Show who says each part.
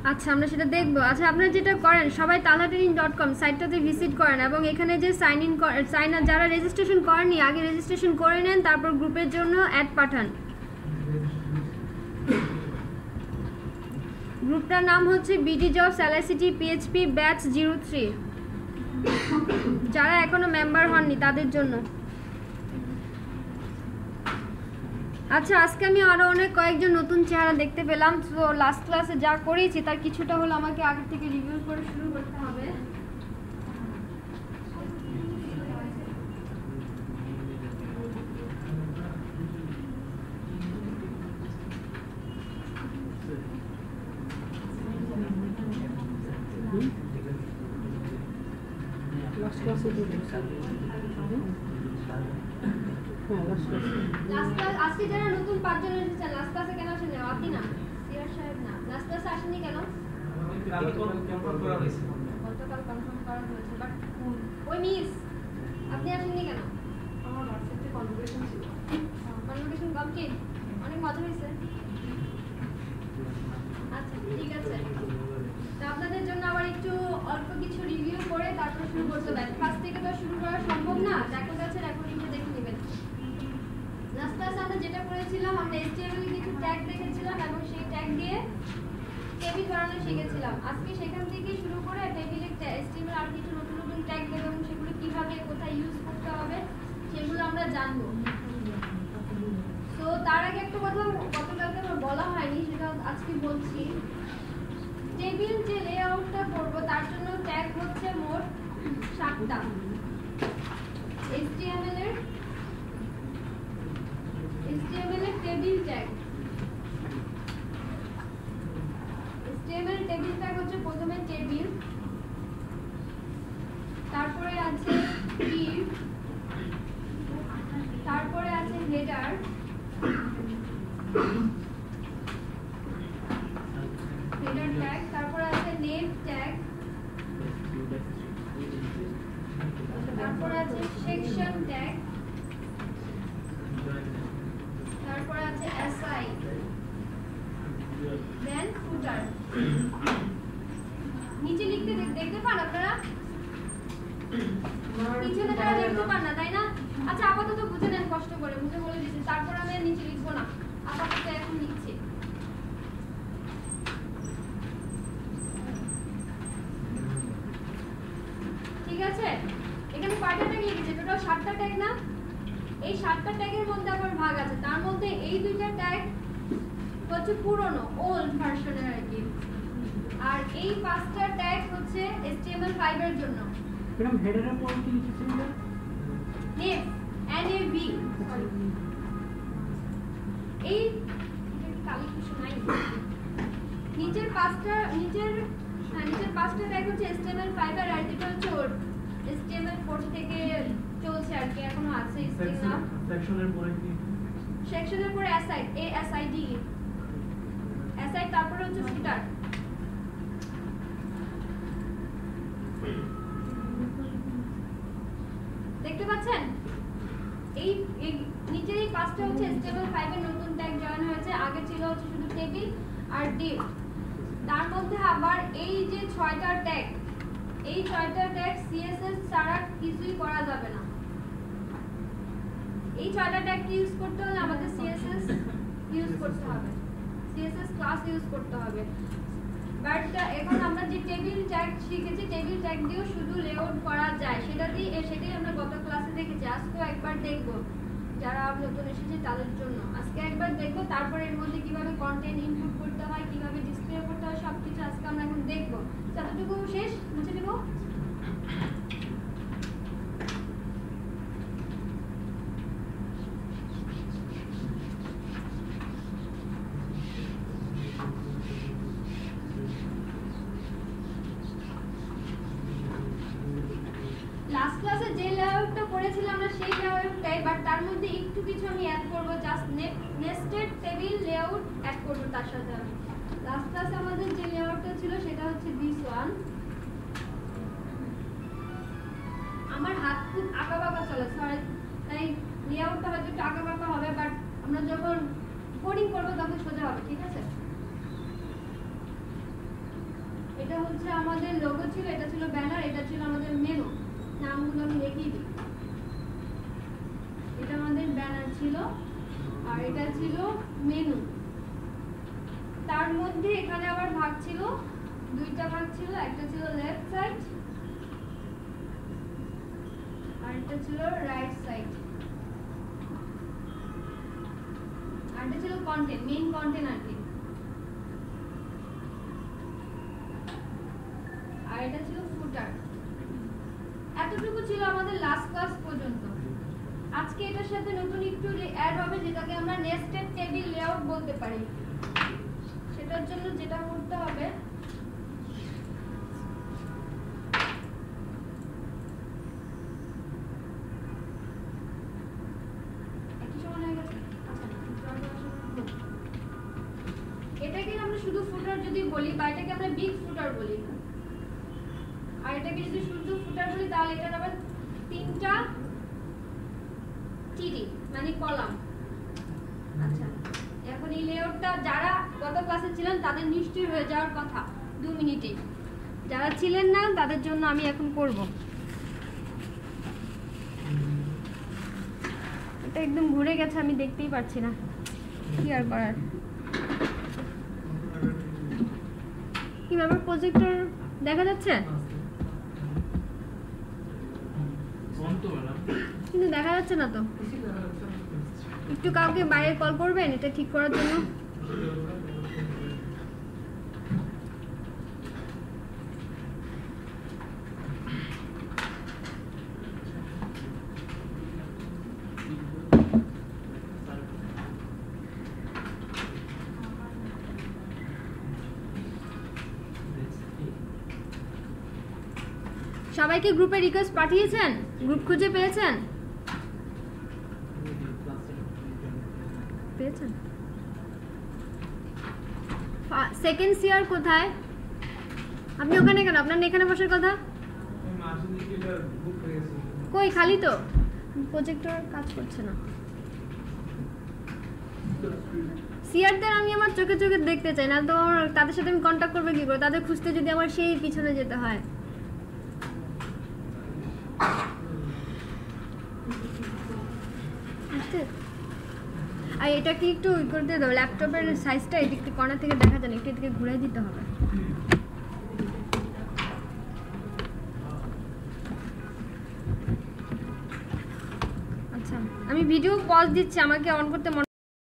Speaker 1: আচ্ছা আমরা সেটা দেখব। আচ্ছা আপনারা যেটা করেন সবাই talhatraining.com সাইটটাতে ভিজিট করেন এবং এখানে যে সাইন আপ যারা রেজিস্ট্রেশন করেননি আগে রেজিস্ট্রেশন করে নেন, তারপর গ্রুপের জন্য অ্যাড পাঠান। গ্রুপটার নাম হচ্ছে BD jobs LICT PHP batch 03। যারা এখনো মেম্বার হননি তাদের জন্য। আচ্ছা আজকে আমি আরো অনেক কয়েকজন নতুন চেহারা দেখতে পেলাম। তো লাস্ট ক্লাসে যা করেছি তার কিছুটা হলো আমাকে আগে থেকে রিভিউ করে শুরু করতে হবে। আজকে যারা নতুন 5 জন এসেছেন লাস্ট ক্লাসে কেন আসেন? আপনি না সিআর সাহেব না, লাস্ট ক্লাসে আসেননি কেন? গতকাল কনফার্ম করা হয়েছে বাট ওই মিস আপনি আসেননি কেন? আমার হোয়াটসঅ্যাপে কনভারসেশন ছিল। কনভারসেশন কমপ্লিট, অনেক মজা হয়েছে। আচ্ছা ঠিক আছে, তো আপনাদের জন্য আবার একটু অল্প কিছু রিভিউ করে তারপর শুরু করতে হবে। ফার্স্ট থেকে তো শুরু করা সম্ভব না, দেখা যাচ্ছে রেকর্ডিংটা দেখে নেবেন। লাস্ট ক্লাসে আমরা যেটা করেছিলাম, আমরা HTML এর কিছু ট্যাগ দেখেছিলাম এবং সেই ট্যাগ দিয়ে টেবিল বানানো শিখেছিলাম। আজকে সেখান থেকে শুরু করে টেবিলে HTML আর কিছু নতুন নতুন ট্যাগ দেব এবং সেগুলো কিভাবে কোথায় ইউজ করতে হবে সেগুলো আমরা জানবো। তো তার আগে একটা কথা গতকালকে আমার বলা হয়নি, সেটা আজকে বলছি। টেবিল যে লেআউটটা করব তার জন্য ট্যাগ হচ্ছে মোট 7টা। HTML এর table tag, HTML table tag হচ্ছে প্রথমে টেবিল, তারপরে আছে div, তারপরে আছে হেডার, ট্যাগ, তারপরে আছে নেম ট্যাগ, তারপরে আছে সেকশন ট্যাগ, তারপরে আছে SI, দেন ফুটার। নিচে লিখতে দেখতে পান আপনারা? পিছনে তারা দেখতে পান না তাই না? আচ্ছা আপাতত বুঝে নেন, কষ্ট করে বুঝে বলে দিচ্ছি, তারপর আমি নিচে লিখবো না, আপাতত এখন লিখছি। ঠিক আছে, এখানে কয়টা ট্যাগ লিখেছি? টোটাল 7টা ট্যাগ না? এই 7টা ট্যাগের মধ্যে আবার ভাগ আছে, তার মধ্যে এই 2টা ট্যাগ হচ্ছে পুরনো ওল্ড ভার্সনের আর কি, আর এই 5টা ট্যাগ হচ্ছে HTML5 এর জন্য।
Speaker 2: ম্যাডাম হেডারের পর কি লিখেছেন?
Speaker 1: নেভ NAV, এই কালি কিছু নাই। নিচের 5টা ট্যাগ হচ্ছে HTML5 আর এটা হচ্ছে ওল্ড HTML4 থেকে চলছে আর কি, এখনো আছে স্টিল না।
Speaker 2: সেকশনের পরে কি?
Speaker 1: সেকশনের পরে অ্যাসাইড, ASID, অ্যাসাইড, তারপরে হচ্ছে ফুটার। দেখতে পাচ্ছেন? এই নিচের এই 5টা হচ্ছে HTML5 এর নতুন ট্যাগ জয়েন হয়েছে, আগে ছিল হচ্ছে শুধু টেবিল আর div। তার মধ্যে আবার এই যে 6টা ট্যাগ, এই 6টা ট্যাগ CSS ছাড়া কিছুই করা যাবে না। এই 6টা ট্যাগ ইউজ করতে হলে আমাদের CSS ইউজ করতে হবে, CSS ক্লাস ইউজ করতে হবে। বাট এখন আমরা যে টেবিল ট্যাগ শিখেছি, টেবিল ট্যাগ দিয়েও শুধু লেআউট করা যায়, সেটাই আমরা গত ক্লাসে দেখেছি। আজকেও একবার দেখব, যারা নতুন এসেছে তাদের জন্য আজকে একবার দেখব। তারপরে এর মধ্যে কিভাবে কন্টেন্ট ইনপুট করতে হয়, কিভাবে ডিসপ্লে করতে হয়, সবকিছু আজকে আমরা এখন দেখব। যতটুকু শেষ বুঝে নেব। লাস্ট ক্লাসে যে লেআউটটা করেছিলাম আমরা সেই লেআউটটাই, বাট তার মধ্যে একটু কিছু আমি অ্যাড করব, just nested table layout add করব তার সাথে। আমি লাস্ট ক্লাসে আমাদের যে লেআউটটা ছিল সেটা হচ্ছে this one। আমার হাত খুব আঁকাবাঁকা চলে, সরি, তাই লেআউটটা হয়তো একটু আঁকাবাঁকা হবে, বাট আমরা যখন কোডিং করব তখন সোজা হবে, ঠিক আছে? এটা হচ্ছে আমাদের লোগো ছিল, এটা ছিল ব্যানার, এটা ছিল আমাদের মেনু। নামগুলো আমি লিখে দিই। এটা আমাদের ব্যানার ছিল আর এটা ছিল মেনু। তার মধ্যে এখানে আবার ভাগ ছিল, দুইটা ভাগ ছিল, একটা ছিল লেফট সাইড আর একটা ছিল রাইট সাইড। আর এটা ছিল কন্টেন্ট, মেইন কন্টেন্ট আর কি। আর এটা ছিল ফুটার। এতটুকু ছিল আমাদের লাস্ট ক্লাস পর্যন্ত। আজকে এটার সাথে নতুন একটু অ্যাড হবে, যেটাকে আমরা নেস্টেড টেবিল লেআউট বলতে পারি। সেটার জন্য যেটা করতে হবে, এটাকে আমরা শুধু ফুটার যদি বলি বা এটাকে আমরা বিগ ফুটার বলি, আর এটাকে যদি শুধু ফুটার বলি তাহলে এটার আবার তিনটা টিডি মানে কলাম। আচ্ছা, এখন এই লেআউটটা যারা গত ক্লাসে ছিলেন তাদের নিশ্চয়ই হয়ে যাওয়ার কথা 2 মিনিটে। যারা ছিলেন না তাদের জন্য আমি এখন করব। এটা একদম ঘুরে গেছে, আমি দেখতেই পাচ্ছি না কি আর করার। কি ব্যাপার, প্রজেক্টর দেখা যাচ্ছে কিন্তু দেখা যাচ্ছে না তো। একটু কাউকে বাইরে কল করবেন এটা ঠিক করার জন্য। সবাইকে গ্রুপে রিকোয়েস্ট পাঠিয়েছেন? গ্রুপ খুঁজে পেয়েছেন? পেয়েছেন? সেকেন্ড সিআর কোথায়? আপনি ওখানে কেন? আপনার এখানে বসার কথা। কই খালি তো, প্রজেক্টর কাজ করছে না। সিআরদের আমি আমার চোখে চোখে দেখতে চাই না তো, তাদের সাথে আমি কন্ট্যাক্ট করবো কি করে? তাদের খুঁজতে যদি আমার সেই পিছনে যেতে হয়। আর এটা কি একটু করতে দেবো, ল্যাপটপের সাইজটা এদিক থেকে কর্নার থেকে দেখা যায় না, একটু এদিকে ঘুরে দিতে হবে। আচ্ছা, আমি ভিডিও পজ দিচ্ছি, আমাকে অন করতে